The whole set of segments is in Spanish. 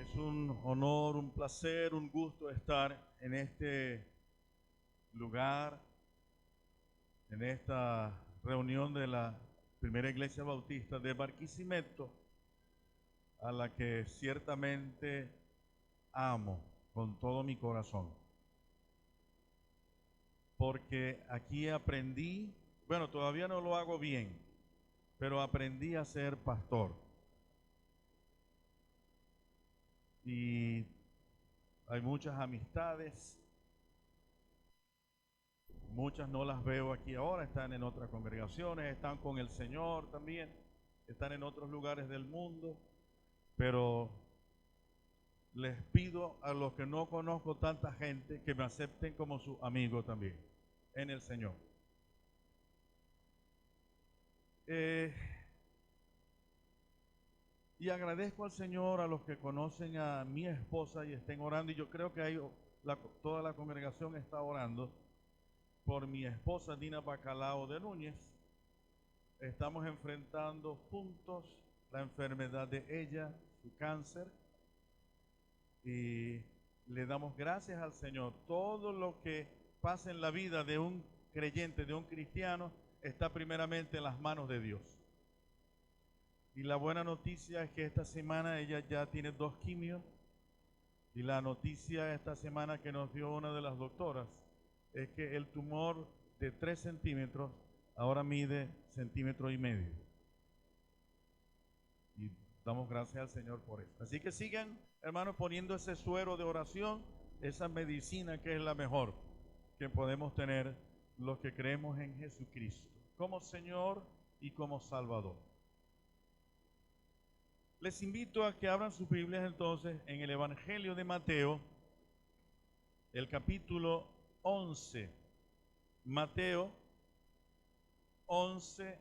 Es un honor, un placer, un gusto estar en este lugar, en esta reunión de la Primera Iglesia Bautista de Barquisimeto, a la que ciertamente amo con todo mi corazón. Porque aquí aprendí, bueno, todavía no lo hago bien, pero aprendí a ser pastor. Y hay muchas amistades, muchas no las veo aquí ahora, están en otras congregaciones, están con el Señor también, están en otros lugares del mundo, pero les pido a los que no conozco tanta gente que me acepten como su amigo también en el Señor. Y agradezco al Señor a los que conocen a mi esposa y estén orando, y yo creo que toda la congregación está orando por mi esposa Dina Bacalao de Núñez. Estamos enfrentando juntos la enfermedad de ella, su cáncer, y le damos gracias al Señor. Todo lo que pasa en la vida de un creyente, de un cristiano, está primeramente en las manos de Dios. Y la buena noticia es que esta semana ella ya tiene 2 quimios, y la noticia esta semana que nos dio una de las doctoras es que el tumor de 3 centímetros ahora mide 1,5 centímetros. Y damos gracias al Señor por eso. Así que sigan, hermanos, poniendo ese suero de oración, esa medicina que es la mejor que podemos tener los que creemos en Jesucristo como Señor y como Salvador. Les invito a que abran sus Biblias entonces en el Evangelio de Mateo, el capítulo 11. Mateo 11,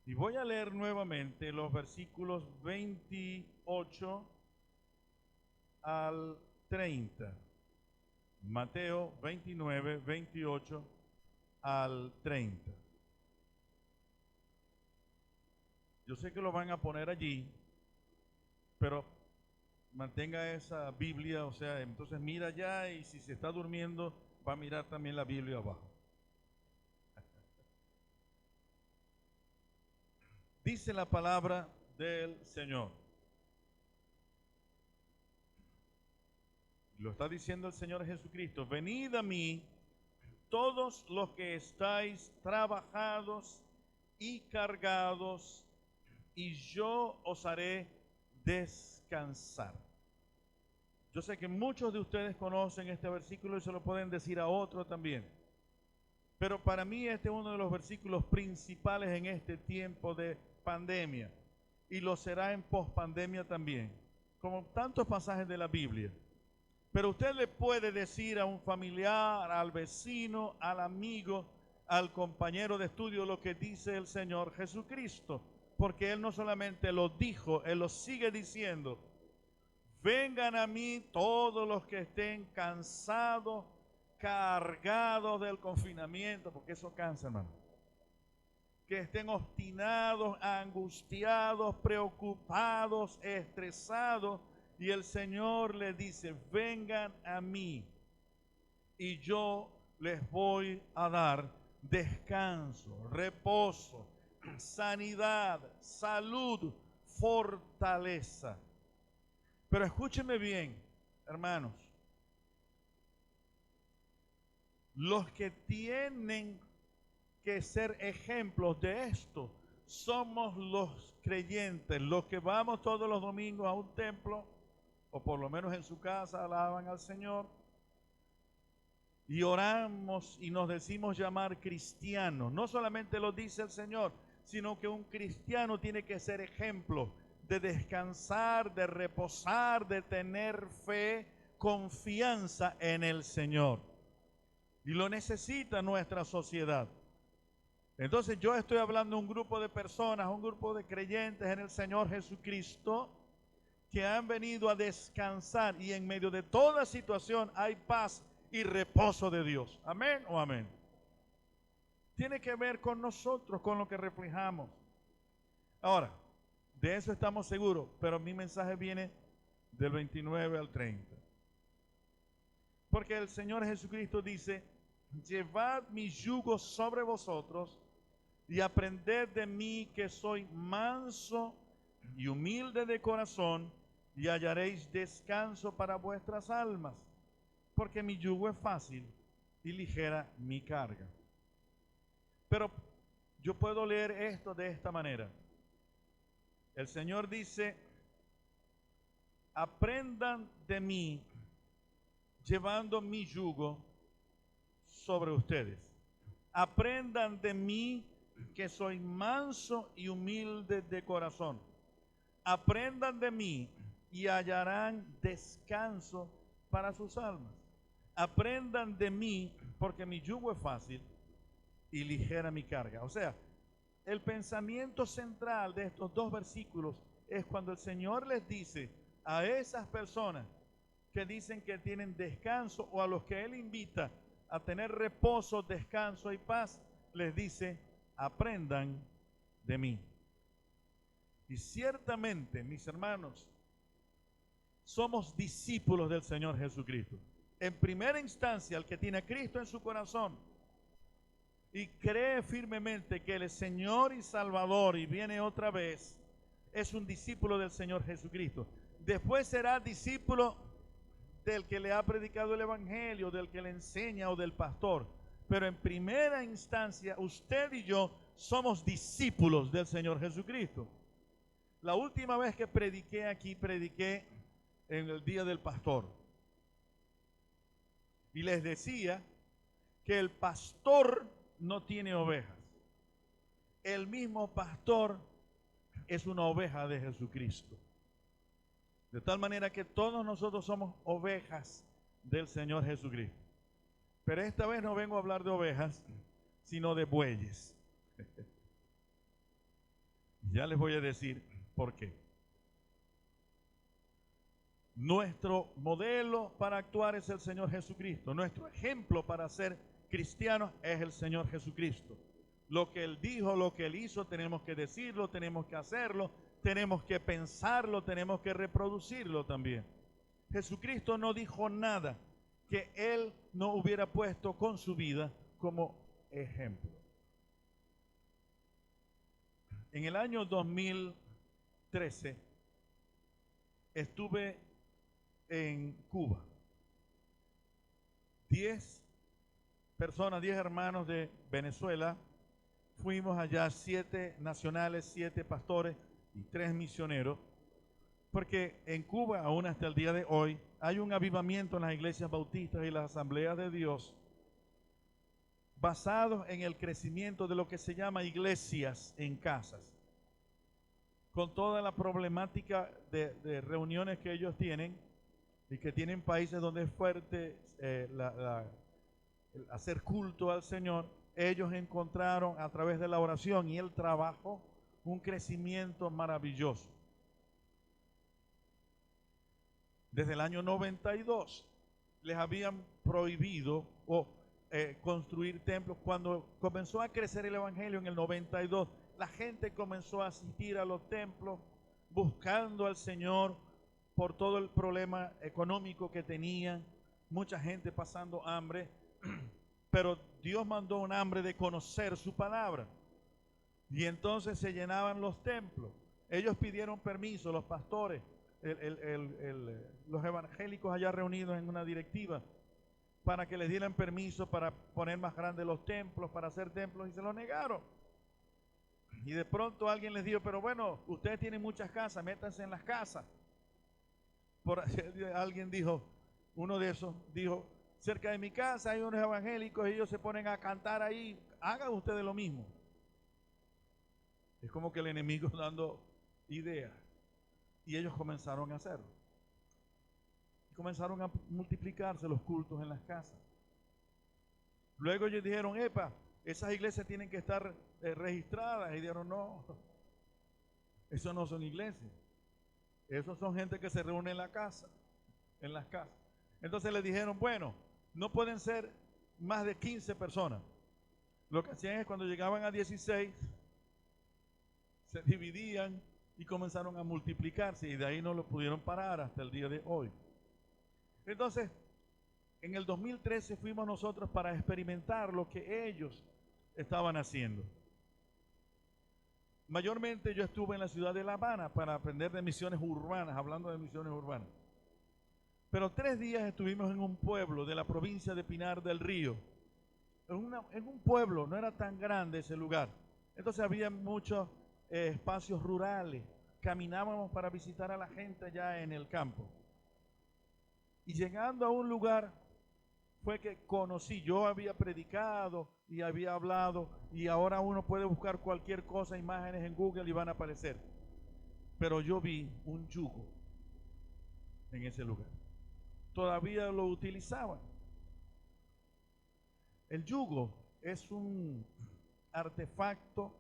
y voy a leer nuevamente los versículos 28 al 30. Mateo 29, 28 al 30. Yo sé que lo van a poner allí, pero mantenga esa Biblia, o sea, entonces mira allá, y si se está durmiendo, va a mirar también la Biblia abajo. Dice la palabra del Señor. Lo está diciendo el Señor Jesucristo: venid a mí todos los que estáis trabajados y cargados, y yo os haré descansar. Yo sé que muchos de ustedes conocen este versículo y se lo pueden decir a otro también, pero para mí este es uno de los versículos principales en este tiempo de pandemia, y lo será en pospandemia también, como tantos pasajes de la Biblia. Pero usted le puede decir a un familiar, al vecino, al amigo, al compañero de estudio lo que dice el Señor Jesucristo, porque Él no solamente lo dijo, Él lo sigue diciendo: vengan a mí todos los que estén cansados, cargados del confinamiento, porque eso cansa, hermano. Que estén obstinados, angustiados, preocupados, estresados. Y el Señor les dice: vengan a mí y yo les voy a dar descanso, reposo, sanidad, salud, fortaleza. Pero escúchenme bien, hermanos. Los que tienen que ser ejemplos de esto somos los creyentes, los que vamos todos los domingos a un templo, o por lo menos en su casa alaban al Señor, y oramos y nos decimos llamar cristianos. No solamente lo dice el Señor, sino que un cristiano tiene que ser ejemplo de descansar, de reposar, de tener fe, confianza en el Señor. Y lo necesita nuestra sociedad. Entonces yo estoy hablando de un grupo de personas, un grupo de creyentes en el Señor Jesucristo, que han venido a descansar, y en medio de toda situación hay paz y reposo de Dios. Amén o amén. Tiene que ver con nosotros, con lo que reflejamos. Ahora, de eso estamos seguros, pero mi mensaje viene del 29 al 30. Porque el Señor Jesucristo dice, llevad mi yugo sobre vosotros y aprended de mí, que soy manso y humilde de corazón, y hallaréis descanso para vuestras almas, porque mi yugo es fácil y ligera mi carga. Pero yo puedo leer esto de esta manera. El Señor dice, aprendan de mí, llevando mi yugo sobre ustedes. Aprendan de mí, que soy manso y humilde de corazón. Aprendan de mí y hallarán descanso para sus almas. Aprendan de mí, porque mi yugo es fácil y ligera mi carga. O sea, el pensamiento central de estos dos versículos es cuando el Señor les dice a esas personas que dicen que tienen descanso, o a los que Él invita a tener reposo, descanso y paz, les dice, aprendan de mí. Y ciertamente, mis hermanos, somos discípulos del Señor Jesucristo. En primera instancia, el que tiene a Cristo en su corazón y cree firmemente que Él es Señor y Salvador y viene otra vez, es un discípulo del Señor Jesucristo. Después será discípulo del que le ha predicado el Evangelio, del que le enseña o del pastor. Pero en primera instancia, usted y yo somos discípulos del Señor Jesucristo. La última vez que prediqué aquí, prediqué en el Día del Pastor. Y les decía que el pastor no tiene ovejas. El mismo pastor es una oveja de Jesucristo. De tal manera que todos nosotros somos ovejas del Señor Jesucristo. Pero esta vez no vengo a hablar de ovejas, sino de bueyes. Ya les voy a decir por qué. Nuestro modelo para actuar es el Señor Jesucristo. Nuestro ejemplo para ser cristianos es el Señor Jesucristo. Lo que Él dijo, lo que Él hizo, tenemos que decirlo, tenemos que hacerlo, tenemos que pensarlo, tenemos que reproducirlo también. Jesucristo no dijo nada que Él no hubiera puesto con su vida como ejemplo. En el año 2013 estuve en Cuba. 10 personas, 10 hermanos de Venezuela. Fuimos allá, 7 nacionales, 7 pastores y 3 misioneros, porque en Cuba, aún hasta el día de hoy, hay un avivamiento en las iglesias bautistas y las asambleas de Dios basados en el crecimiento de lo que se llama iglesias en casas, con toda la problemática de reuniones que ellos tienen y que tienen países donde es fuerte el hacer culto al Señor. Ellos encontraron a través de la oración y el trabajo un crecimiento maravilloso. Desde el año 92 les habían prohibido construir templos. Cuando comenzó a crecer el Evangelio en el 92, la gente comenzó a asistir a los templos buscando al Señor por todo el problema económico que tenían, mucha gente pasando hambre, pero Dios mandó un hambre de conocer su palabra. Y entonces se llenaban los templos. Ellos pidieron permiso, los pastores, los evangélicos allá reunidos en una directiva, para que les dieran permiso para poner más grandes los templos, para hacer templos, y se lo negaron. Y de pronto alguien les dijo, pero bueno, ustedes tienen muchas casas, métanse en las casas. Alguien dijo, uno de esos dijo, cerca de mi casa hay unos evangélicos y ellos se ponen a cantar ahí, hagan ustedes lo mismo. Es como que el enemigo dando ideas. Y ellos comenzaron a hacerlo. Y comenzaron a multiplicarse los cultos en las casas. Luego ellos dijeron, epa, esas iglesias tienen que estar registradas. Y dijeron, no, eso no son iglesias. Esos son gente que se reúne en la casa, en las casas. Entonces les dijeron, bueno, no pueden ser más de 15 personas. Lo que hacían es cuando llegaban a 16, se dividían y comenzaron a multiplicarse y de ahí no lo pudieron parar hasta el día de hoy. Entonces, en el 2013 fuimos nosotros para experimentar lo que ellos estaban haciendo. Mayormente yo estuve en la ciudad de La Habana para aprender de misiones urbanas, hablando de misiones urbanas. Pero 3 días estuvimos en un pueblo de la provincia de Pinar del Río. En un pueblo, no era tan grande ese lugar. Entonces había muchos espacios rurales. Caminábamos para visitar a la gente allá en el campo. Y llegando a un lugar fue que conocí, yo había predicado y había hablado y ahora uno puede buscar cualquier cosa, imágenes en Google y van a aparecer. Pero yo vi un yugo en ese lugar. Todavía lo utilizaban. El yugo es un artefacto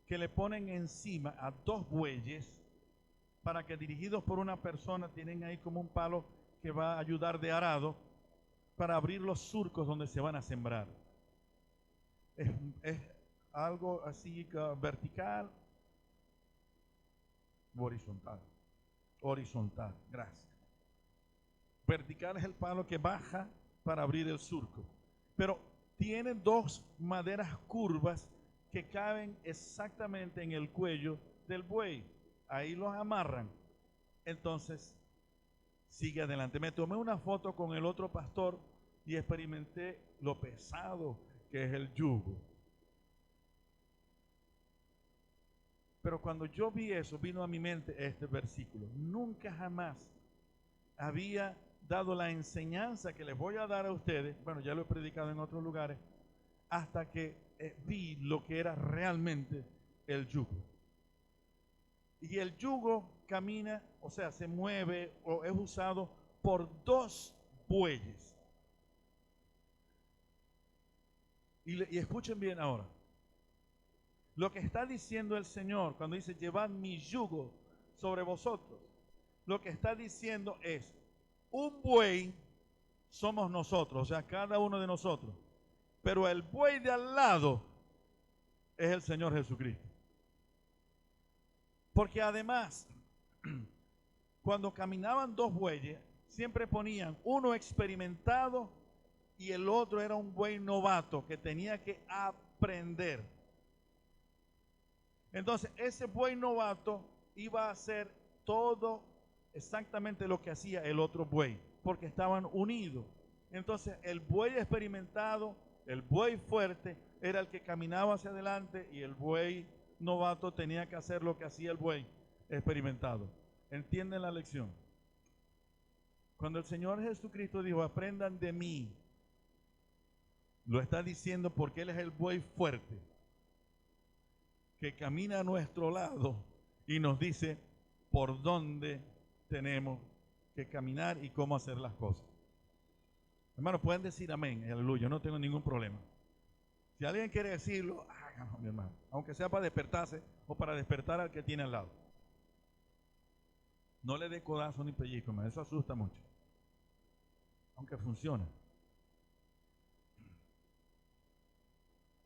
que le ponen encima a 2 bueyes para que, dirigidos por una persona, tienen ahí como un palo que va a ayudar de arado para abrir los surcos donde se van a sembrar. Es algo así vertical o horizontal. Horizontal, gracias. Vertical es el palo que baja para abrir el surco. Pero tiene 2 maderas curvas que caben exactamente en el cuello del buey. Ahí los amarran. Entonces, sigue adelante. Me tomé una foto con el otro pastor y experimenté lo pesado que es el yugo. Pero cuando yo vi eso, vino a mi mente este versículo. Nunca jamás había dado la enseñanza que les voy a dar a ustedes, bueno, ya lo he predicado en otros lugares, hasta que vi lo que era realmente el yugo. Y el yugo camina, o sea, se mueve o es usado por 2 bueyes. Y escuchen bien ahora. Lo que está diciendo el Señor cuando dice, llevad mi yugo sobre vosotros, lo que está diciendo es, un buey somos nosotros, o sea, cada uno de nosotros. Pero el buey de al lado es el Señor Jesucristo. Porque además, cuando caminaban 2 bueyes, siempre ponían uno experimentado y el otro era un buey novato que tenía que aprender. Entonces, ese buey novato iba a hacer todo exactamente lo que hacía el otro buey, porque estaban unidos. Entonces, el buey experimentado, el buey fuerte, era el que caminaba hacia adelante y el buey novato tenía que hacer lo que hacía el buey experimentado. ¿Entienden la lección? Cuando el Señor Jesucristo dijo, aprendan de mí, lo está diciendo porque Él es el buey fuerte que camina a nuestro lado y nos dice por dónde tenemos que caminar y cómo hacer las cosas. Hermanos, pueden decir amén, aleluya, no tengo ningún problema. Si alguien quiere decirlo, háganlo, mi hermano, aunque sea para despertarse o para despertar al que tiene al lado. No le dé codazo ni pellizco, hermano, eso asusta mucho, aunque funciona.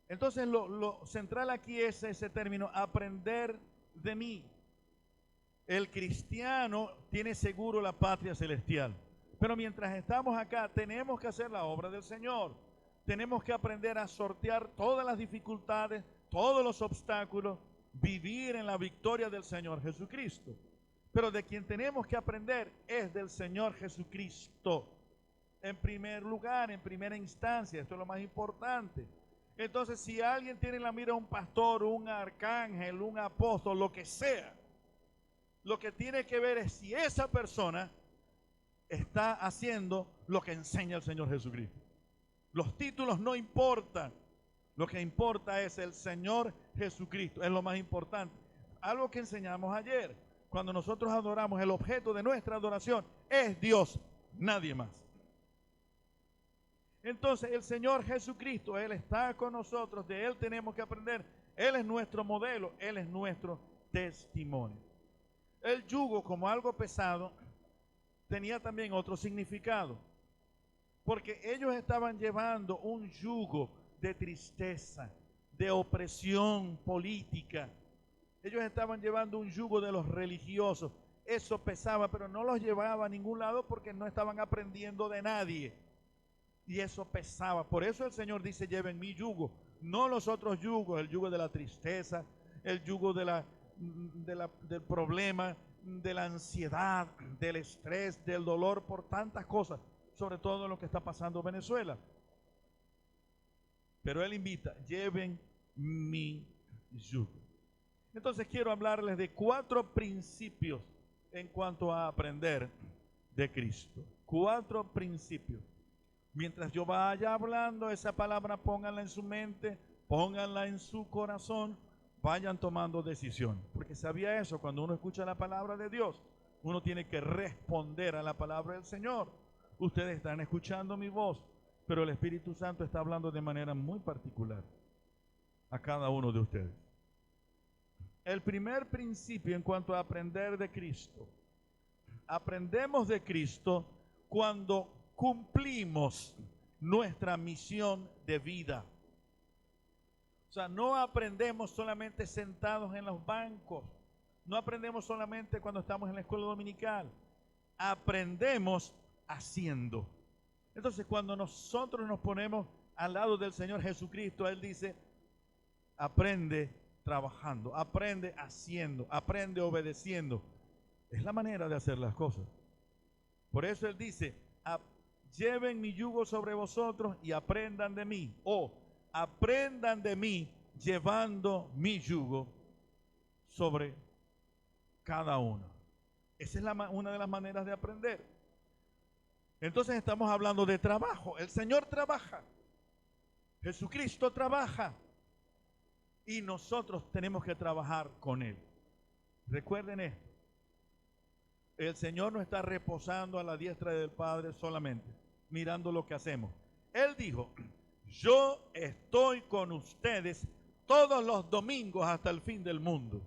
Entonces lo central aquí es ese término, aprender de mí. El cristiano tiene seguro la patria celestial, pero mientras estamos acá tenemos que hacer la obra del Señor. Tenemos que aprender a sortear todas las dificultades, todos los obstáculos, vivir en la victoria del Señor Jesucristo. Pero de quien tenemos que aprender es del Señor Jesucristo. En primer lugar, en primera instancia, esto es lo más importante. Entonces, si alguien tiene en la mira un pastor, un arcángel, un apóstol, lo que sea, lo que tiene que ver es si esa persona está haciendo lo que enseña el Señor Jesucristo. Los títulos no importan. Lo que importa es el Señor Jesucristo. Es lo más importante. Algo que enseñamos ayer. Cuando nosotros adoramos, el objeto de nuestra adoración es Dios, nadie más. Entonces el Señor Jesucristo, Él está con nosotros, de Él tenemos que aprender. Él es nuestro modelo, Él es nuestro testimonio. El yugo, como algo pesado, tenía también otro significado, porque ellos estaban llevando un yugo de tristeza, de opresión política, Ellos estaban llevando un yugo de los religiosos. Eso pesaba, pero no los llevaba a ningún lado porque no estaban aprendiendo de nadie. Y eso pesaba. Por eso el Señor dice, lleven mi yugo, no los otros yugos, el yugo de la tristeza, el yugo del problema, de la ansiedad, del estrés, del dolor por tantas cosas, sobre todo lo que está pasando en Venezuela. Pero Él invita, lleven mi yugo. Entonces quiero hablarles de 4 principios en cuanto a aprender de Cristo. 4 principios. Mientras yo vaya hablando esa palabra, pónganla en su mente, pónganla en su corazón, vayan tomando decisión. Porque sabía eso, cuando uno escucha la palabra de Dios, uno tiene que responder a la palabra del Señor. Ustedes están escuchando mi voz, pero el Espíritu Santo está hablando de manera muy particular a cada uno de ustedes. El primer principio en cuanto a aprender de Cristo. Aprendemos de Cristo cuando cumplimos nuestra misión de vida. O sea, no aprendemos solamente sentados en los bancos. No aprendemos solamente cuando estamos en la escuela dominical. Aprendemos haciendo. Entonces, cuando nosotros nos ponemos al lado del Señor Jesucristo, Él dice, aprende trabajando, aprende haciendo, aprende obedeciendo. Es la manera de hacer las cosas. Por eso Él dice, lleven mi yugo sobre vosotros y aprendan de mí. O aprendan de mí llevando mi yugo sobre cada uno. Esa es una de las maneras de aprender. Entonces estamos hablando de trabajo. El Señor trabaja. Jesucristo trabaja. Y nosotros tenemos que trabajar con Él. Recuerden esto. El Señor no está reposando a la diestra del Padre solamente, mirando lo que hacemos. Él dijo, yo estoy con ustedes todos los domingos hasta el fin del mundo.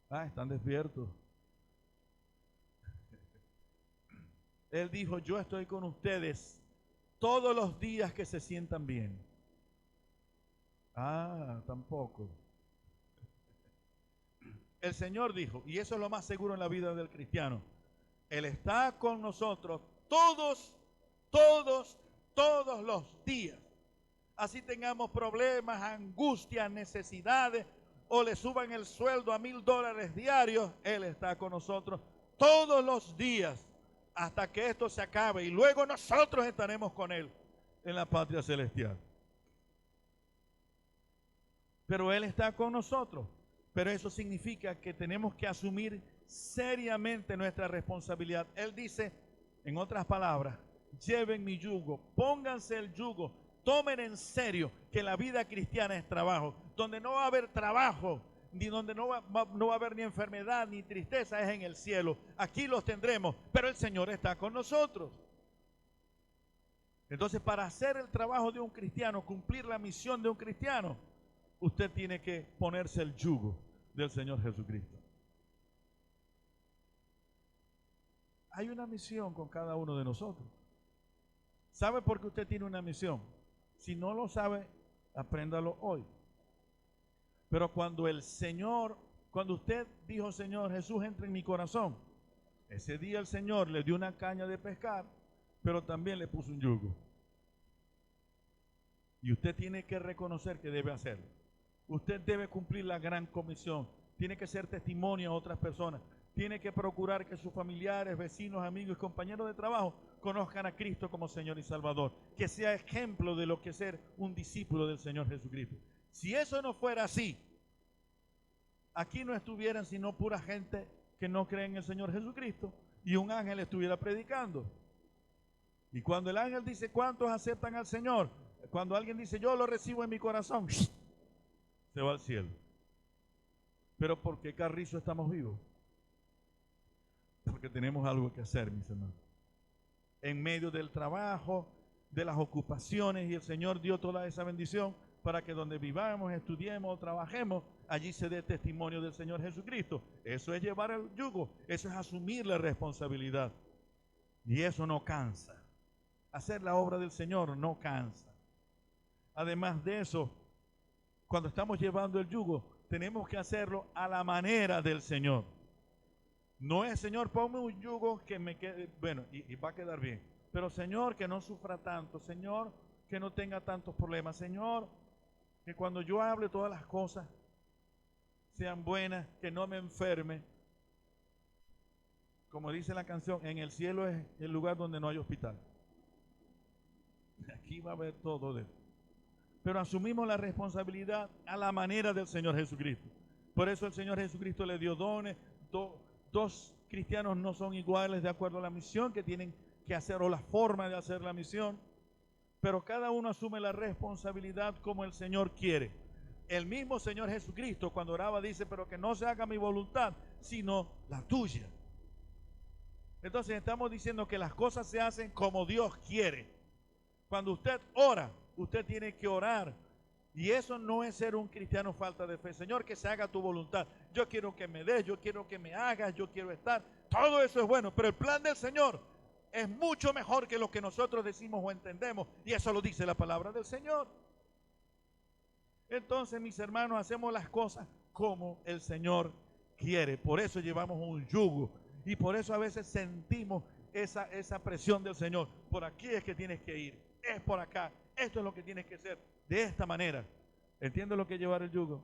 Están despiertos. Él dijo, yo estoy con ustedes todos los días que se sientan bien. Tampoco. El Señor dijo, y eso es lo más seguro en la vida del cristiano, Él está con nosotros todos los días. Así tengamos problemas, angustias, necesidades, o le suban el sueldo a $1000 diarios, Él está con nosotros todos los días hasta que esto se acabe. Y luego nosotros estaremos con Él en la patria celestial. Pero Él está con nosotros. Pero eso significa que tenemos que asumir seriamente nuestra responsabilidad. Él dice, en otras palabras, lleven mi yugo, pónganse el yugo, tomen en serio que la vida cristiana es trabajo. Donde no va a haber trabajo, ni donde no va a haber ni enfermedad, ni tristeza, es en el cielo. Aquí los tendremos, pero el Señor está con nosotros. Entonces, para hacer el trabajo de un cristiano, cumplir la misión de un cristiano, usted tiene que ponerse el yugo del Señor Jesucristo. Hay una misión con cada uno de nosotros. ¿Sabe por qué usted tiene una misión? Si no lo sabe, apréndalo hoy. Pero cuando usted dijo, Señor Jesús, entra en mi corazón, ese día el Señor le dio una caña de pescar, pero también le puso un yugo. Y usted tiene que reconocer que debe hacerlo. Usted debe cumplir la gran comisión. Tiene que ser testimonio a otras personas. Tiene que procurar que sus familiares, vecinos, amigos y compañeros de trabajo conozcan a Cristo como Señor y Salvador. Que sea ejemplo de lo que es ser un discípulo del Señor Jesucristo. Si eso no fuera así, aquí no estuvieran sino pura gente que no cree en el Señor Jesucristo y un ángel estuviera predicando. Y cuando el ángel dice, ¿cuántos aceptan al Señor? Cuando alguien dice, yo lo recibo en mi corazón, se va al cielo. Pero ¿por qué carrizo estamos vivos? Porque tenemos algo que hacer, mis hermanos. En medio del trabajo, de las ocupaciones, y el Señor dio toda esa bendición para que donde vivamos, estudiemos o trabajemos, allí se dé testimonio del Señor Jesucristo. Eso es llevar el yugo, eso es asumir la responsabilidad. Y eso no cansa. Hacer la obra del Señor no cansa. Además de eso, cuando estamos llevando el yugo, tenemos que hacerlo a la manera del Señor. No es, Señor, ponme un yugo que me quede, bueno, y va a quedar bien. Pero, Señor, que no sufra tanto. Señor, que no tenga tantos problemas. Señor, que cuando yo hable todas las cosas sean buenas, que no me enferme. Como dice la canción, en el cielo es el lugar donde no hay hospital. Aquí va a haber todo de eso. Pero asumimos la responsabilidad a la manera del Señor Jesucristo. Por eso el Señor Jesucristo le dio dones. Dos cristianos no son iguales de acuerdo a la misión que tienen que hacer o la forma de hacer la misión, pero cada uno asume la responsabilidad como el Señor quiere. El mismo Señor Jesucristo cuando oraba dice, pero que no se haga mi voluntad, sino la tuya. Entonces estamos diciendo que las cosas se hacen como Dios quiere. Cuando usted ora, usted tiene que orar. Y eso no es ser un cristiano falta de fe. Señor, que se haga tu voluntad. Yo quiero que me des, yo quiero que me hagas, yo quiero estar. Todo eso es bueno, pero el plan del Señor es mucho mejor que lo que nosotros decimos o entendemos. Y eso lo dice la palabra del Señor. Entonces, mis hermanos, hacemos las cosas como el Señor quiere. Por eso llevamos un yugo. Y por eso a veces sentimos esa presión del Señor. Por aquí es que tienes que ir. Es por acá. Esto es lo que tienes que hacer. De esta manera. ¿Entiendes lo que es llevar el yugo?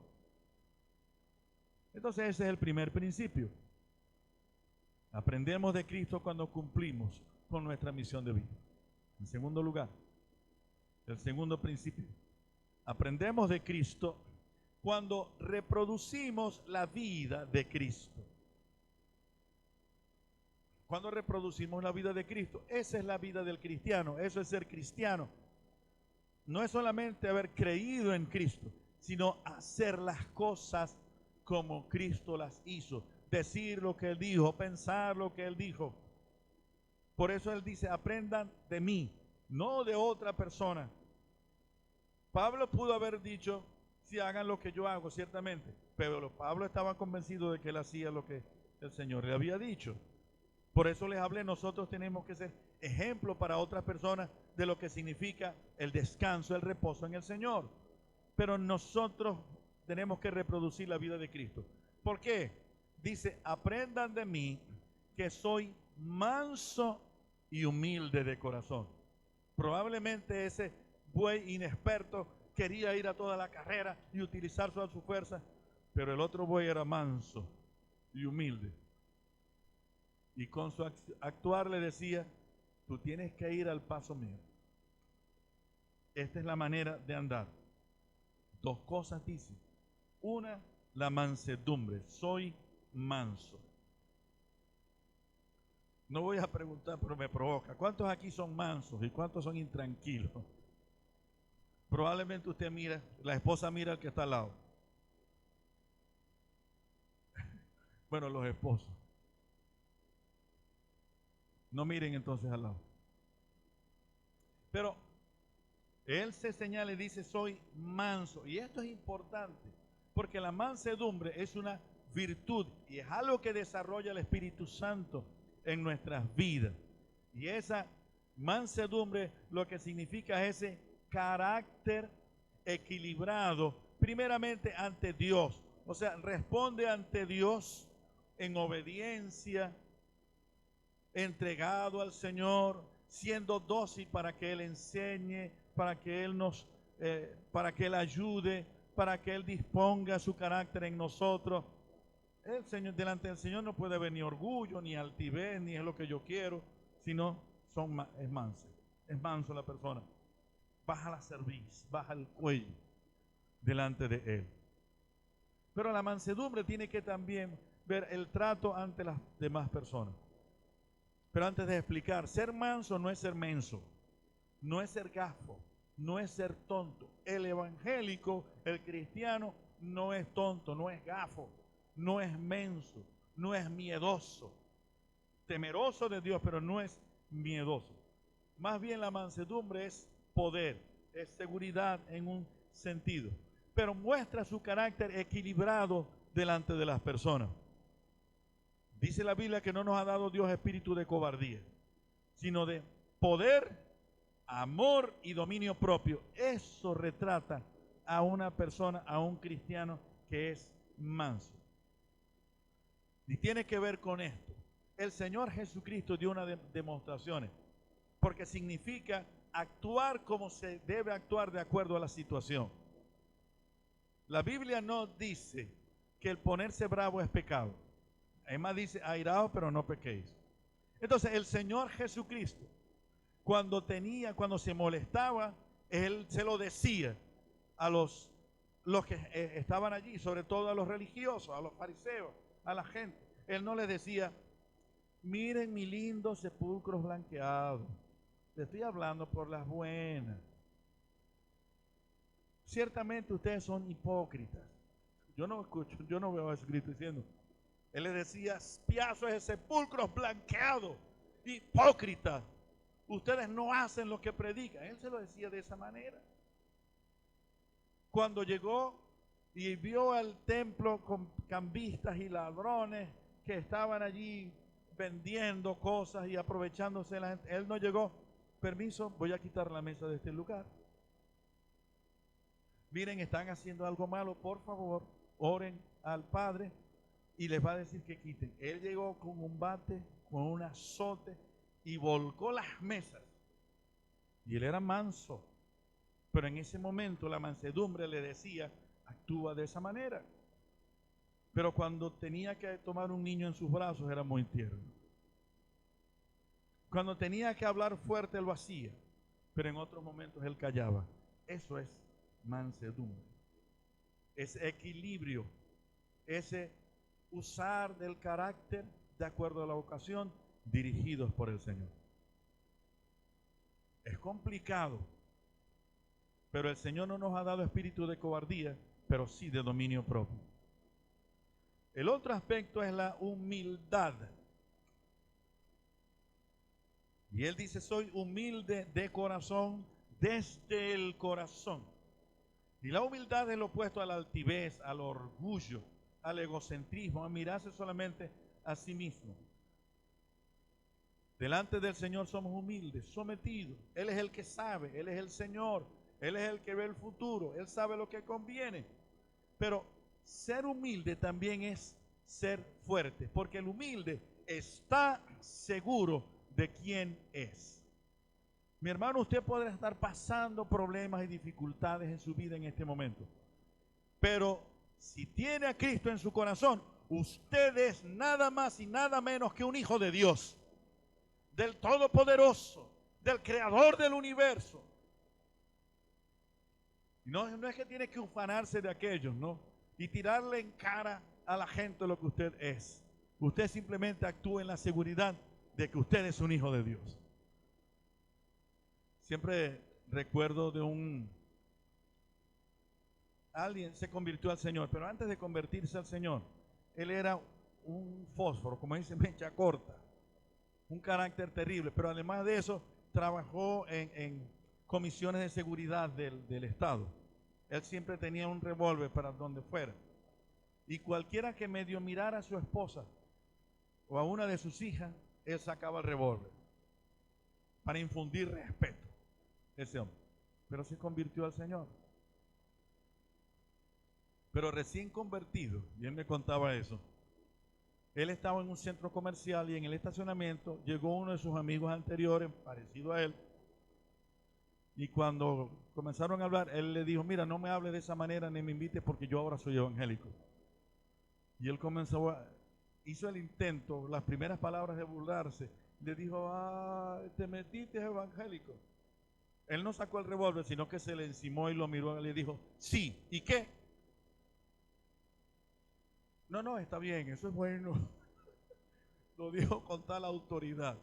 Entonces ese es el primer principio. Aprendemos de Cristo cuando cumplimos con nuestra misión de vida. En segundo lugar, el segundo principio. Aprendemos de Cristo cuando reproducimos la vida de Cristo. Cuando reproducimos la vida de Cristo, esa es la vida del cristiano, eso es ser cristiano. No es solamente haber creído en Cristo, sino hacer las cosas como Cristo las hizo. Decir lo que Él dijo, pensar lo que Él dijo. Por eso Él dice, aprendan de mí, no de otra persona. Pablo pudo haber dicho, si hagan lo que yo hago, ciertamente. Pero Pablo estaba convencido de que él hacía lo que el Señor le había dicho. Por eso les hablé, nosotros tenemos que ser ejemplo para otras personas de lo que significa el descanso, el reposo en el Señor. Pero nosotros tenemos que reproducir la vida de Cristo. ¿Por qué? Dice, aprendan de mí que soy manso y humilde de corazón. Probablemente ese buey inexperto quería ir a toda la carrera y utilizar toda su fuerza, pero el otro buey era manso y humilde. Y con su actuar le decía, tú tienes que ir al paso mío. Esta es la manera de andar. Dos cosas dice. Una, la mansedumbre. Soy manso. No voy a preguntar, pero me provoca. ¿Cuántos aquí son mansos y cuántos son intranquilos? Probablemente usted mira, la esposa mira al que está al lado. Bueno, los esposos. No miren entonces al lado. Pero él se señala y dice, soy manso. Y esto es importante, porque la mansedumbre es una virtud y es algo que desarrolla el Espíritu Santo en nuestras vidas. Y esa mansedumbre lo que significa es ese carácter equilibrado, primeramente ante Dios. O sea, responde ante Dios en obediencia, entregado al Señor, siendo dócil para que Él enseñe, para que Él para que Él ayude, para que Él disponga su carácter en nosotros. El Señor, delante del Señor no puede haber ni orgullo, ni altivez, ni es lo que yo quiero, sino es manso la persona. Baja la cerviz, baja el cuello delante de Él. Pero la mansedumbre tiene que también ver el trato ante las demás personas. Pero antes de explicar, ser manso no es ser menso, no es ser gafo, no es ser tonto. El evangélico, el cristiano, no es tonto, no es gafo, no es menso, no es miedoso. Temeroso de Dios, pero no es miedoso. Más bien la mansedumbre es poder, es seguridad en un sentido, pero muestra su carácter equilibrado delante de las personas. Dice la Biblia que no nos ha dado Dios espíritu de cobardía, sino de poder, amor y dominio propio. Eso retrata a una persona, a un cristiano que es manso. Y tiene que ver con esto. El Señor Jesucristo dio unas demostraciones, porque significa actuar como se debe actuar de acuerdo a la situación. La Biblia no dice que el ponerse bravo es pecado. Además dice, airaos, pero no pequéis. Entonces el Señor Jesucristo, cuando se molestaba, Él se lo decía a los que estaban allí, sobre todo a los religiosos, a los fariseos, a la gente. Él no les decía, miren mi lindo sepulcros blanqueados. Le estoy hablando por las buenas. Ciertamente ustedes son hipócritas. Yo no veo a Jesucristo diciendo. Él les decía, piazos de sepulcros blanqueados, hipócritas. Ustedes no hacen lo que predican. Él se lo decía de esa manera. Cuando llegó y vio al templo con cambistas y ladrones que estaban allí vendiendo cosas y aprovechándose de la gente, él no llegó, permiso, voy a quitar la mesa de este lugar. Miren, están haciendo algo malo, por favor, oren al Padre y les va a decir que quiten. Él llegó con un bate, con un azote y volcó las mesas. Y él era manso, pero en ese momento la mansedumbre le decía, actúa de esa manera. Pero cuando tenía que tomar un niño en sus brazos era muy tierno. Cuando tenía que hablar fuerte lo hacía, pero en otros momentos él callaba. Eso es mansedumbre. Es equilibrio, ese usar del carácter de acuerdo a la ocasión, dirigidos por el Señor. Es complicado, pero el Señor no nos ha dado espíritu de cobardía, pero sí de dominio propio. El otro aspecto es la humildad. Y Él dice, soy humilde de corazón, desde el corazón. Y la humildad es lo opuesto a la altivez, al orgullo, al egocentrismo, a mirarse solamente a sí mismo. Delante del Señor somos humildes, sometidos. Él es el que sabe, Él es el Señor, Él es el que ve el futuro, Él sabe lo que conviene. Pero ser humilde también es ser fuerte, porque el humilde está seguro de quién es. Mi hermano, usted podrá estar pasando problemas y dificultades en su vida en este momento, pero si tiene a Cristo en su corazón, usted es nada más y nada menos que un hijo de Dios, del Todopoderoso, del Creador del universo. No es que tiene que ufanarse de aquellos, ¿no? Y tirarle en cara a la gente lo que usted es. Usted simplemente actúa en la seguridad de que usted es un hijo de Dios. Siempre recuerdo de alguien se convirtió al Señor, pero antes de convertirse al Señor, él era un fósforo, como dice, mecha corta, un carácter terrible, pero además de eso, trabajó en comisiones de seguridad del Estado. Él siempre tenía un revólver para donde fuera. Y cualquiera que medio mirara a su esposa o a una de sus hijas, él sacaba el revólver para infundir respeto. Ese hombre. Pero se convirtió al Señor. Pero recién convertido, y él me contaba eso, él estaba en un centro comercial y en el estacionamiento llegó uno de sus amigos anteriores, parecido a él, y cuando comenzaron a hablar, él le dijo, mira, no me hable de esa manera ni me invites porque yo ahora soy evangélico. Y él hizo el intento, las primeras palabras de burlarse, le dijo, te metiste evangélico. Él no sacó el revólver, sino que se le encimó y lo miró y le dijo, sí, ¿y qué? No, está bien, eso es bueno. Lo dijo con tal autoridad.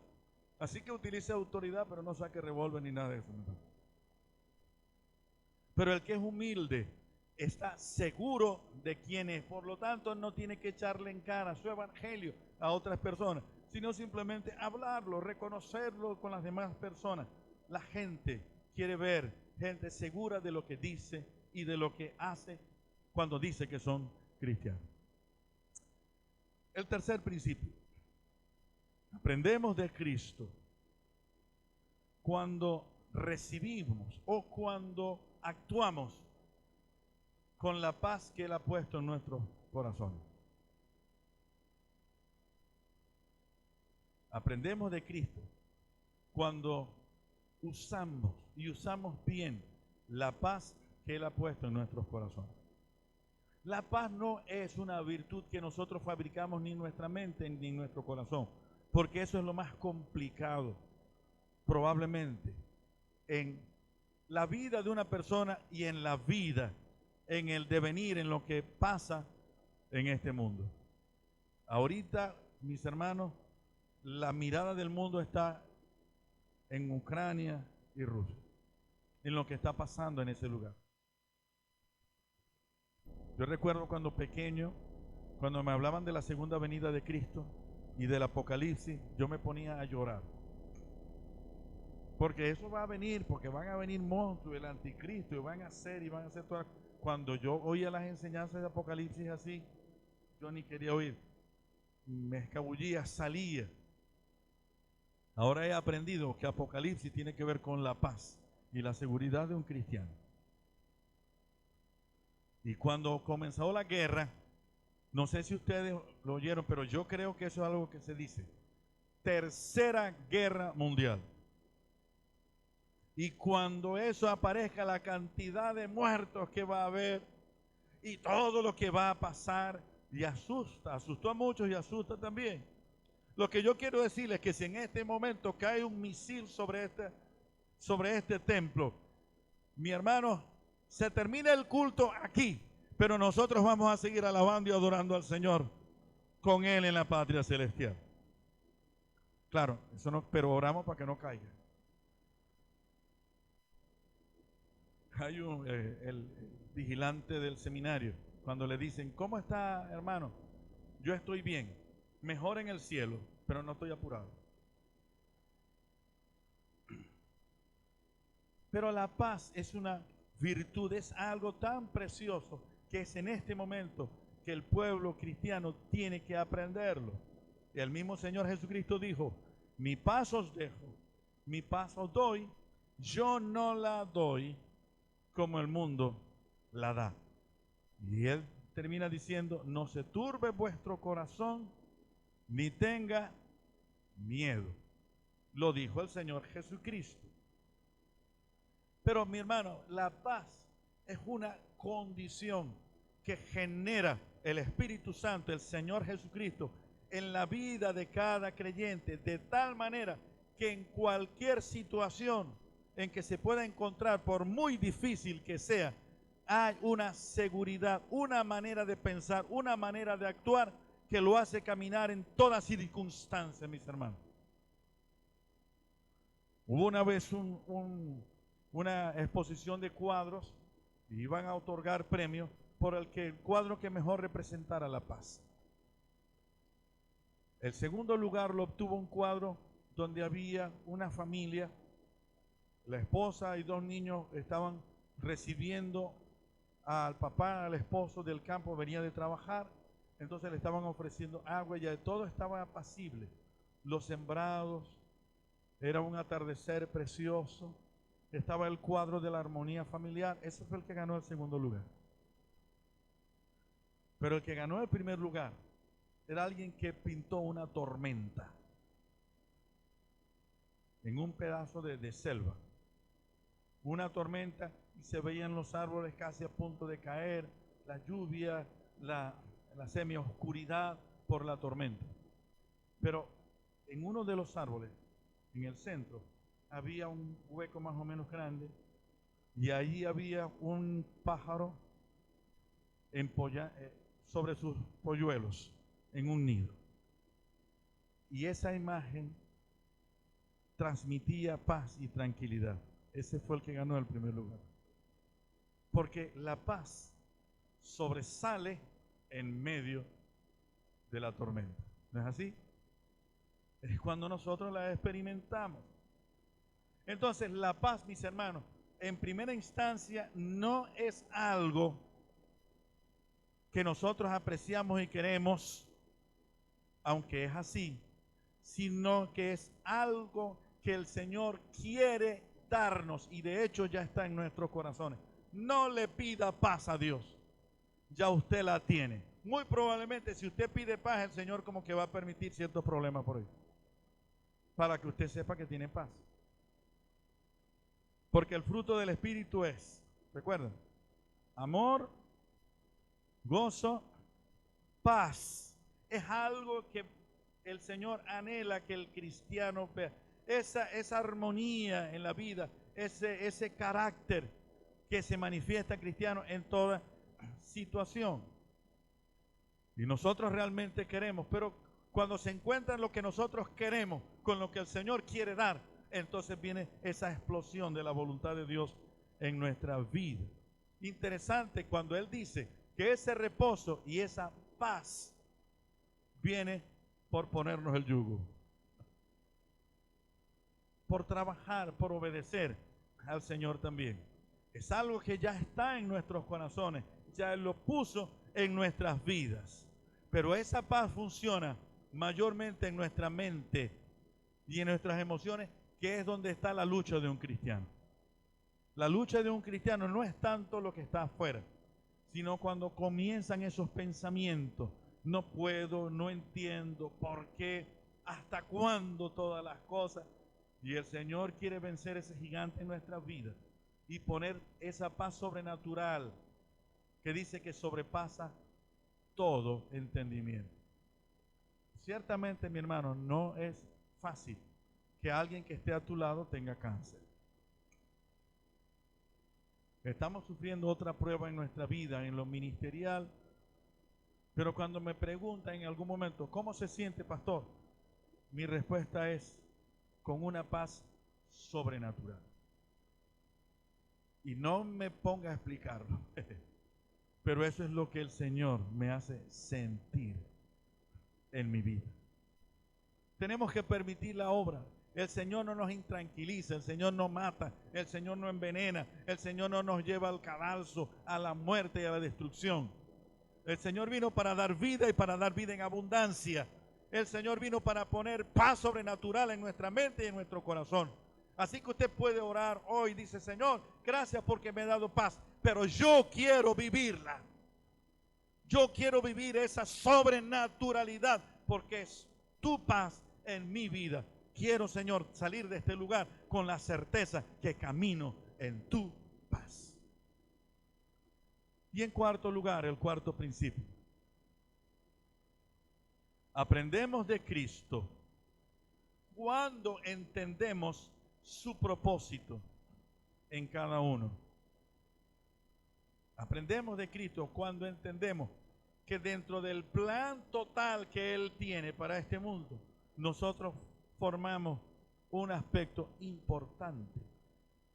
Así que utilice autoridad, pero no saque revólver ni nada de eso. Pero el que es humilde está seguro de quién es. Por lo tanto, no tiene que echarle en cara su evangelio a otras personas, sino simplemente hablarlo, reconocerlo con las demás personas. La gente quiere ver gente segura de lo que dice y de lo que hace cuando dice que son cristianos. El tercer principio. Aprendemos de Cristo cuando recibimos o cuando actuamos con la paz que Él ha puesto en nuestros corazones. Aprendemos de Cristo cuando usamos bien la paz que Él ha puesto en nuestros corazones. La paz no es una virtud que nosotros fabricamos ni en nuestra mente ni en nuestro corazón, porque eso es lo más complicado, probablemente, en la vida de una persona y en la vida, en el devenir, en lo que pasa en este mundo. Ahorita, mis hermanos, la mirada del mundo está en Ucrania y Rusia, en lo que está pasando en ese lugar. Yo recuerdo cuando pequeño, cuando me hablaban de la segunda venida de Cristo y del Apocalipsis, yo me ponía a llorar. Porque eso va a venir, porque van a venir monstruos, el anticristo, y van a hacer todas. Cuando yo oía las enseñanzas de Apocalipsis así, yo ni quería oír. Me escabullía, salía. Ahora he aprendido que Apocalipsis tiene que ver con la paz y la seguridad de un cristiano. Y cuando comenzó la guerra, no sé si ustedes lo oyeron, pero yo creo que eso es algo que se dice. Tercera Guerra Mundial. Y cuando eso aparezca, la cantidad de muertos que va a haber y todo lo que va a pasar, y asustó a muchos y asusta también. Lo que yo quiero decirles es que si en este momento cae un misil sobre este templo, mi hermano, se termina el culto aquí, pero nosotros vamos a seguir alabando y adorando al Señor con Él en la patria celestial. Claro, eso no, pero oramos para que no caiga. Hay el vigilante del seminario, cuando le dicen, ¿cómo está, hermano? Yo estoy bien, mejor en el cielo, pero no estoy apurado. Pero la paz es una virtud, es algo tan precioso que es en este momento que el pueblo cristiano tiene que aprenderlo. Y el mismo Señor Jesucristo dijo, mi paz os dejo, mi paz os doy, yo no la doy como el mundo la da. Y Él termina diciendo, no se turbe vuestro corazón, ni tenga miedo. Lo dijo el Señor Jesucristo. Pero mi hermano, la paz es una condición que genera el Espíritu Santo, el Señor Jesucristo, en la vida de cada creyente, de tal manera que en cualquier situación en que se pueda encontrar, por muy difícil que sea, hay una seguridad, una manera de pensar, una manera de actuar que lo hace caminar en todas circunstancias, mis hermanos. Hubo una vez una exposición de cuadros y iban a otorgar premios por el cuadro que mejor representara la paz. El segundo lugar lo obtuvo un cuadro donde había una familia, la esposa y dos niños estaban recibiendo al papá, al esposo del campo, venía de trabajar, entonces le estaban ofreciendo agua, ya todo estaba apacible, los sembrados, era un atardecer precioso, estaba el cuadro de la armonía familiar. Ese fue el que ganó el segundo lugar. Pero el que ganó el primer lugar era alguien que pintó una tormenta en un pedazo de selva. Una tormenta y se veían los árboles casi a punto de caer, la lluvia, la semioscuridad por la tormenta. Pero en uno de los árboles, en el centro, había un hueco más o menos grande y allí había un pájaro sobre sus polluelos en un nido. Y esa imagen transmitía paz y tranquilidad. Ese fue el que ganó el primer lugar. Porque la paz sobresale en medio de la tormenta. ¿No es así? Es cuando nosotros la experimentamos. Entonces, la paz, mis hermanos, en primera instancia no es algo que nosotros apreciamos y queremos, aunque es así, sino que es algo que el Señor quiere darnos, y de hecho ya está en nuestros corazones. No le pida paz a Dios, ya usted la tiene. Muy probablemente si usted pide paz, el Señor como que va a permitir ciertos problemas por ahí, para que usted sepa que tiene paz. Porque el fruto del Espíritu es, recuerden, amor, gozo, paz. Es algo que el Señor anhela que el cristiano vea. Esa armonía en la vida, ese carácter que se manifiesta cristiano en toda situación. Y nosotros realmente queremos, pero cuando se encuentra lo que nosotros queremos con lo que el Señor quiere dar, entonces viene esa explosión de la voluntad de Dios en nuestra vida. Interesante cuando Él dice que ese reposo y esa paz viene por ponernos el yugo, por trabajar, por obedecer al Señor también. Es algo que ya está en nuestros corazones, ya Él lo puso en nuestras vidas. Pero esa paz funciona mayormente en nuestra mente y en nuestras emociones, que es donde está la lucha de un cristiano. La lucha de un cristiano no es tanto lo que está afuera, sino cuando comienzan esos pensamientos. No puedo, no entiendo, ¿por qué? ¿Hasta cuándo todas las cosas? Y el Señor quiere vencer ese gigante en nuestras vidas y poner esa paz sobrenatural que dice que sobrepasa todo entendimiento. Ciertamente, mi hermano, no es fácil que alguien que esté a tu lado tenga cáncer. Estamos sufriendo otra prueba en nuestra vida, en lo ministerial. Pero cuando me preguntan en algún momento, ¿cómo se siente, pastor? Mi respuesta es, con una paz sobrenatural. Y no me ponga a explicarlo, pero eso es lo que el Señor me hace sentir en mi vida. Tenemos que permitir la obra. El Señor no nos intranquiliza, el Señor no mata, el Señor no envenena, el Señor no nos lleva al cadalso, a la muerte y a la destrucción. El Señor vino para dar vida y para dar vida en abundancia. El Señor vino para poner paz sobrenatural en nuestra mente y en nuestro corazón. Así que usted puede orar hoy, dice, Señor, gracias porque me ha dado paz, pero yo quiero vivirla. Yo quiero vivir esa sobrenaturalidad porque es tu paz en mi vida. Quiero, Señor, salir de este lugar con la certeza que camino en tu paz. Y en cuarto lugar, el cuarto principio. Aprendemos de Cristo cuando entendemos su propósito en cada uno. Aprendemos de Cristo cuando entendemos que dentro del plan total que Él tiene para este mundo, nosotros formamos un aspecto importante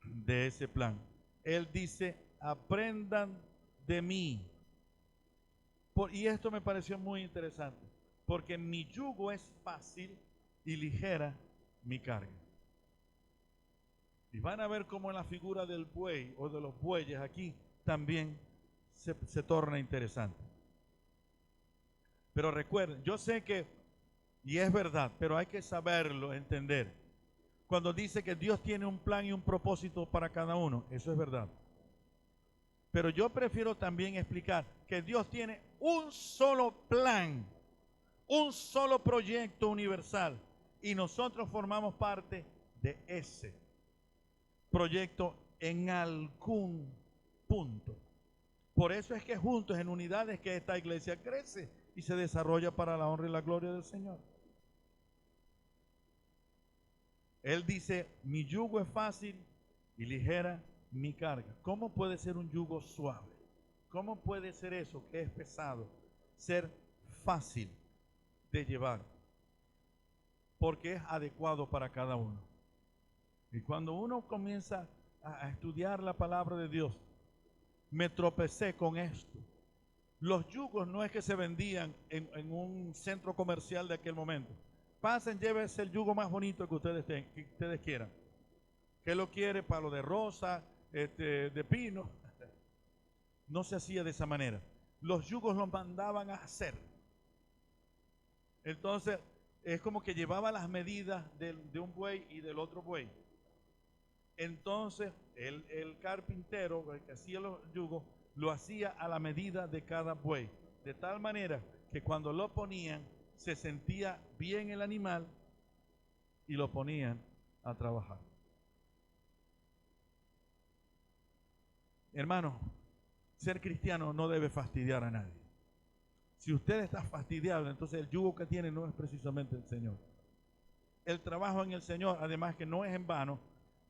de ese plan. Él dice, aprendan de mí. Y esto me pareció muy interesante, porque mi yugo es fácil y ligera mi carga. Y van a ver cómo en la figura del buey o de los bueyes aquí también se torna interesante. Pero recuerden, yo sé que, y es verdad, pero hay que saberlo, entender. Cuando dice que Dios tiene un plan y un propósito para cada uno, eso es verdad. Pero yo prefiero también explicar que Dios tiene un solo plan, un solo proyecto universal, y nosotros formamos parte de ese proyecto en algún punto. Por eso es que juntos, en unidades, que esta iglesia crece y se desarrolla para la honra y la gloria del Señor. Él dice, mi yugo es fácil y ligera mi carga. ¿Cómo puede ser un yugo suave? ¿Cómo puede ser eso que es pesado ser fácil de llevar? Porque es adecuado para cada uno. Y cuando uno comienza a estudiar la palabra de Dios, me tropecé con esto. Los yugos no es que se vendían en un centro comercial de aquel momento. Pasen, llévense el yugo más bonito que ustedes quieran. ¿Qué lo quiere? Palo de rosa, de pino. No se hacía de esa manera. Los yugos los mandaban a hacer. Entonces, es como que llevaba las medidas de un buey y del otro buey. Entonces el carpintero, el que hacía los yugos, lo hacía a la medida de cada buey, de tal manera que cuando lo ponían se sentía bien el animal y lo ponían a trabajar. Hermano, ser cristiano no debe fastidiar a nadie. Si usted está fastidiado, entonces el yugo que tiene no es precisamente el Señor. El trabajo en el Señor, además que no es en vano,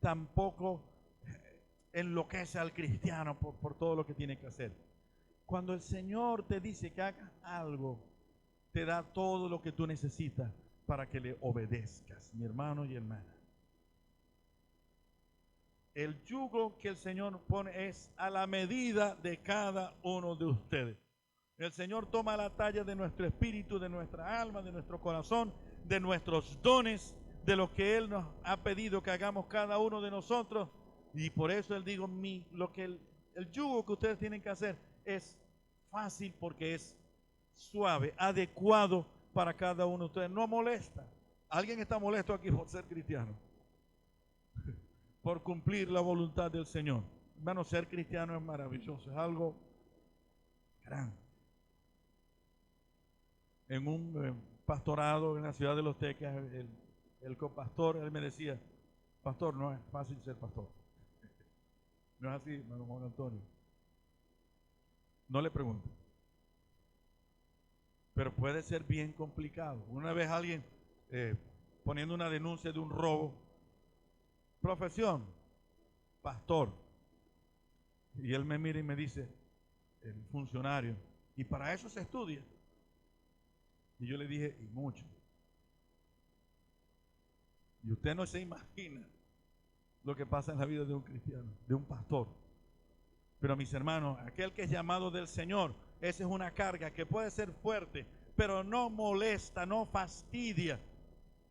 tampoco enloquece al cristiano por todo lo que tiene que hacer. Cuando el Señor te dice que hagas algo, te da todo lo que tú necesitas para que le obedezcas, mi hermano y hermana. El yugo que el Señor pone es a la medida de cada uno de ustedes. El Señor toma la talla de nuestro espíritu, de nuestra alma, de nuestro corazón, de nuestros dones, de lo que Él nos ha pedido que hagamos cada uno de nosotros. Y por eso Él digo, el yugo que ustedes tienen que hacer es fácil porque es suave, adecuado para cada uno de ustedes. No molesta. ¿Alguien está molesto aquí por ser cristiano? Por cumplir la voluntad del Señor. Hermano, ser cristiano es maravilloso, es algo grande. En un pastorado en la ciudad de Los Teques, el copastor, él me decía, pastor, no es fácil ser pastor. No es así, hermano Juan Antonio. No le pregunto. Pero puede ser bien complicado. Una vez alguien poniendo una denuncia de un robo, profesión, pastor. Y él me mira y me dice, el funcionario, y para eso se estudia. Y yo le dije, y mucho. Y usted no se imagina lo que pasa en la vida de un cristiano, de un pastor. Pero mis hermanos, aquel que es llamado del Señor, esa es una carga que puede ser fuerte, pero no molesta, no fastidia.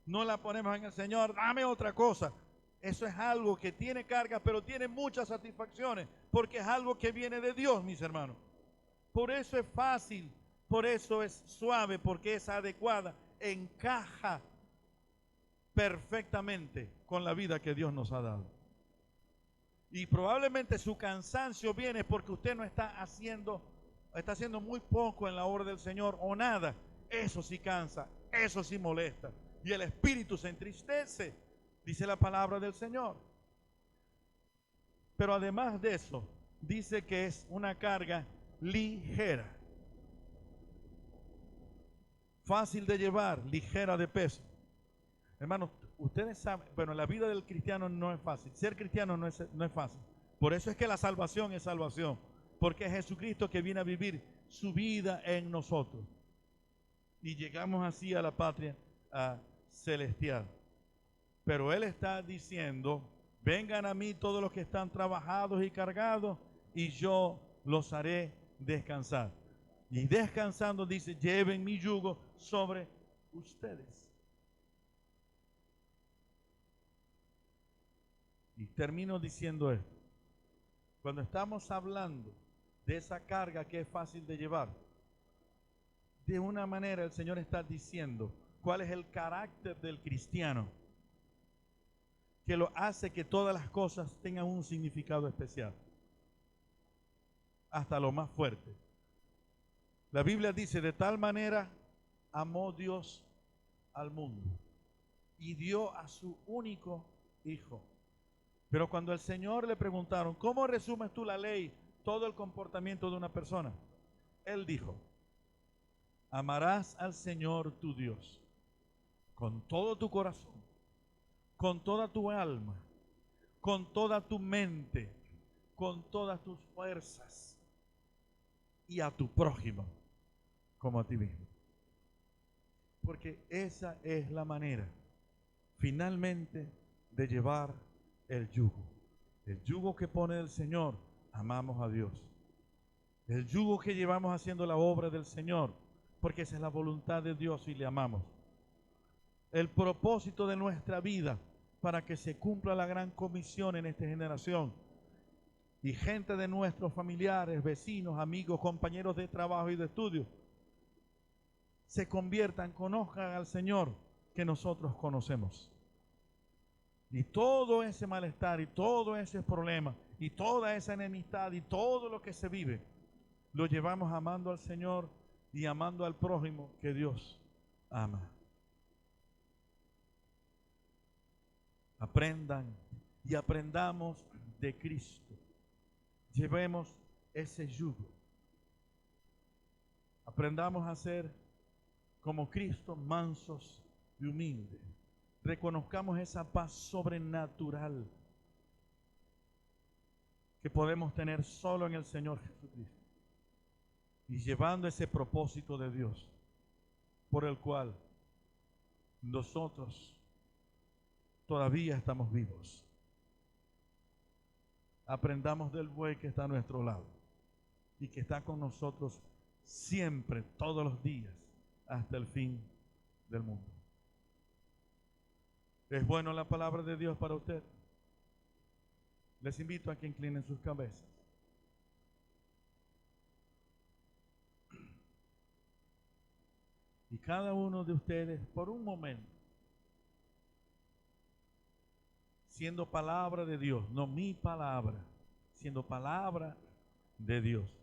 No la ponemos en el Señor, dame otra cosa. Eso es algo que tiene carga, pero tiene muchas satisfacciones, porque es algo que viene de Dios, mis hermanos. Por eso es fácil, por eso es suave, porque es adecuada, encaja perfectamente con la vida que Dios nos ha dado. Y probablemente su cansancio viene porque usted no está haciendo muy poco en la obra del Señor o nada. Eso sí cansa, eso sí molesta. Y el espíritu se entristece, dice la palabra del Señor. Pero además de eso, dice que es una carga ligera. Fácil de llevar, ligera de peso. Hermanos, ustedes saben, bueno, la vida del cristiano no es fácil. Ser cristiano no es fácil. Por eso es que la salvación es salvación. Porque es Jesucristo que viene a vivir su vida en nosotros. Y llegamos así a la patria celestial. Pero Él está diciendo, vengan a mí todos los que están trabajados y cargados, y yo los haré descansar. Y descansando dice, lleven mi yugo sobre ustedes. Y termino diciendo esto. Cuando estamos hablando de esa carga que es fácil de llevar, de una manera el Señor está diciendo cuál es el carácter del cristiano que lo hace que todas las cosas tengan un significado especial, hasta lo más fuerte. La Biblia dice, de tal manera amó Dios al mundo y dio a su único Hijo. Pero cuando al Señor le preguntaron, ¿cómo resumes tú la ley, todo el comportamiento de una persona? Él dijo, amarás al Señor tu Dios con todo tu corazón, con toda tu alma, con toda tu mente, con todas tus fuerzas y a tu prójimo como a ti mismo. Porque esa es la manera finalmente de llevar el yugo. El yugo que pone el Señor, amamos a Dios. El yugo que llevamos haciendo la obra del Señor, porque esa es la voluntad de Dios y le amamos. El propósito de nuestra vida para que se cumpla la gran comisión en esta generación. Y gente de nuestros familiares, vecinos, amigos, compañeros de trabajo y de estudio, se conviertan, conozcan al Señor que nosotros conocemos. Y todo ese malestar y todo ese problema y toda esa enemistad y todo lo que se vive, lo llevamos amando al Señor y amando al prójimo que Dios ama. Aprendan y aprendamos de Cristo. Llevemos ese yugo. Aprendamos a ser como Cristo, mansos y humildes. Reconozcamos esa paz sobrenatural que podemos tener solo en el Señor Jesucristo. Y llevando ese propósito de Dios por el cual nosotros todavía estamos vivos. Aprendamos del buey que está a nuestro lado y que está con nosotros siempre, todos los días, hasta el fin del mundo. ¿Es bueno la palabra de Dios para usted? Les invito a que inclinen sus cabezas. Y cada uno de ustedes, por un momento, siendo palabra de Dios, no mi palabra, siendo palabra de Dios.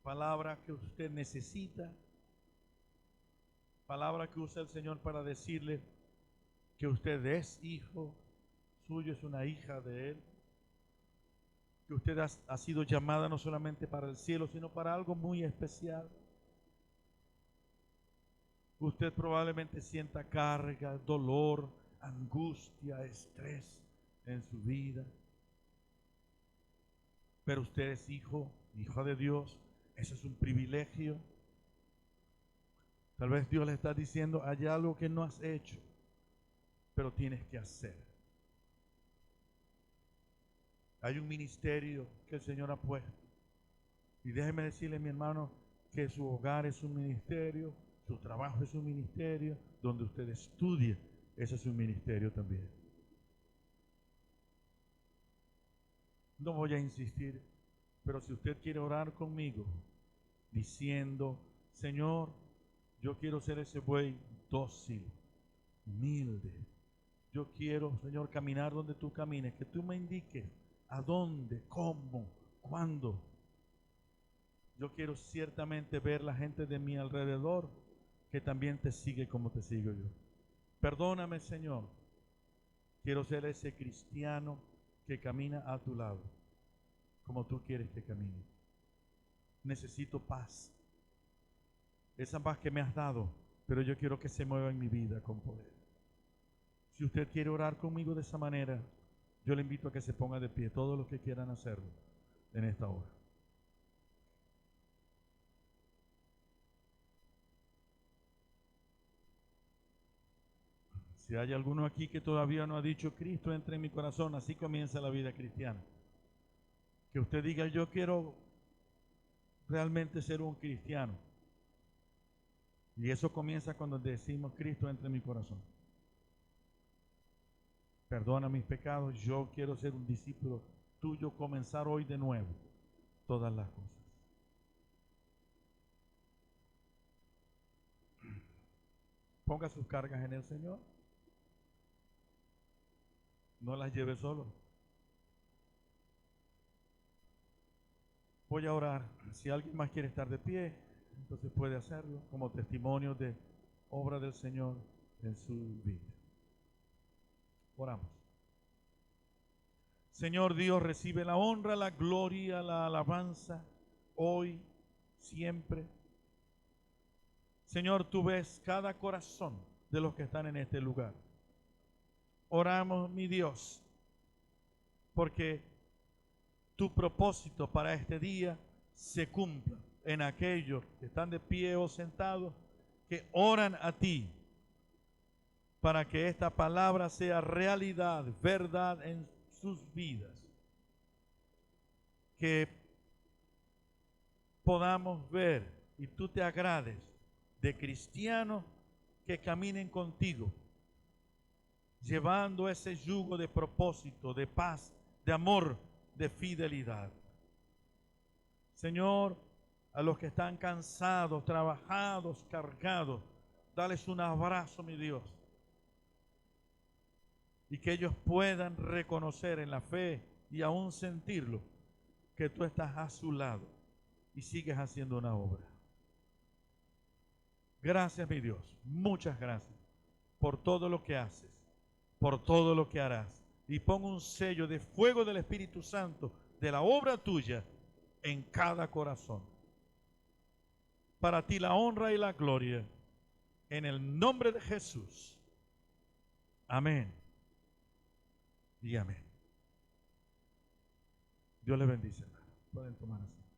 Palabra que usted necesita, palabra que usa el Señor para decirle que usted es hijo suyo, es una hija de Él, que usted ha sido llamada no solamente para el cielo, sino para algo muy especial. Usted probablemente sienta carga, dolor, angustia, estrés en su vida, pero usted es hijo, hija de Dios. Eso es un privilegio. Tal vez Dios le está diciendo, hay algo que no has hecho, pero tienes que hacer. Hay un ministerio que el Señor ha puesto. Y déjeme decirle, mi hermano, que su hogar es un ministerio, su trabajo es un ministerio, donde usted estudia, ese es un ministerio también. No voy a insistir, pero si usted quiere orar conmigo, diciendo, Señor, yo quiero ser ese buey dócil, humilde. Yo quiero, Señor, caminar donde tú camines, que tú me indiques a dónde, cómo, cuándo. Yo quiero ciertamente ver la gente de mi alrededor que también te sigue como te sigo yo. Perdóname, Señor. Quiero ser ese cristiano que camina a tu lado, como tú quieres que camine. Necesito paz. Esa paz que me has dado, pero yo quiero que se mueva en mi vida con poder. Si usted quiere orar conmigo de esa manera, yo le invito a que se ponga de pie, todos los que quieran hacerlo en esta hora. Si hay alguno aquí que todavía no ha dicho, Cristo entra en mi corazón, así comienza la vida cristiana. Que usted diga, yo quiero realmente ser un cristiano. Y eso comienza cuando decimos, Cristo entra en mi corazón. Perdona mis pecados, yo quiero ser un discípulo tuyo, comenzar hoy de nuevo todas las cosas. Ponga sus cargas en el Señor. No las lleve solo. Voy a orar. Si alguien más quiere estar de pie, entonces puede hacerlo como testimonio de obra del Señor en su vida. Oramos. Señor Dios, recibe la honra, la gloria, la alabanza, hoy, siempre. Señor, tú ves cada corazón de los que están en este lugar. Oramos, mi Dios, porque tu propósito para este día se cumpla en aquellos que están de pie o sentados, que oran a ti, para que esta palabra sea realidad, verdad en sus vidas. Que podamos ver y tú te agrades de cristianos que caminen contigo, llevando ese yugo de propósito, de paz, de amor, de fidelidad. Señor, a los que están cansados, trabajados, cargados, Dales un abrazo, mi Dios. Y que ellos puedan reconocer en la fe y aún sentirlo, que tú estás a su lado y sigues haciendo una obra. Gracias, mi Dios. Muchas gracias por todo lo que haces, por todo lo que harás. Y pon un sello de fuego del Espíritu Santo, de la obra tuya, en cada corazón. Para ti la honra y la gloria, en el nombre de Jesús. Amén y amén. Dios les bendice, hermano. Pueden tomar así.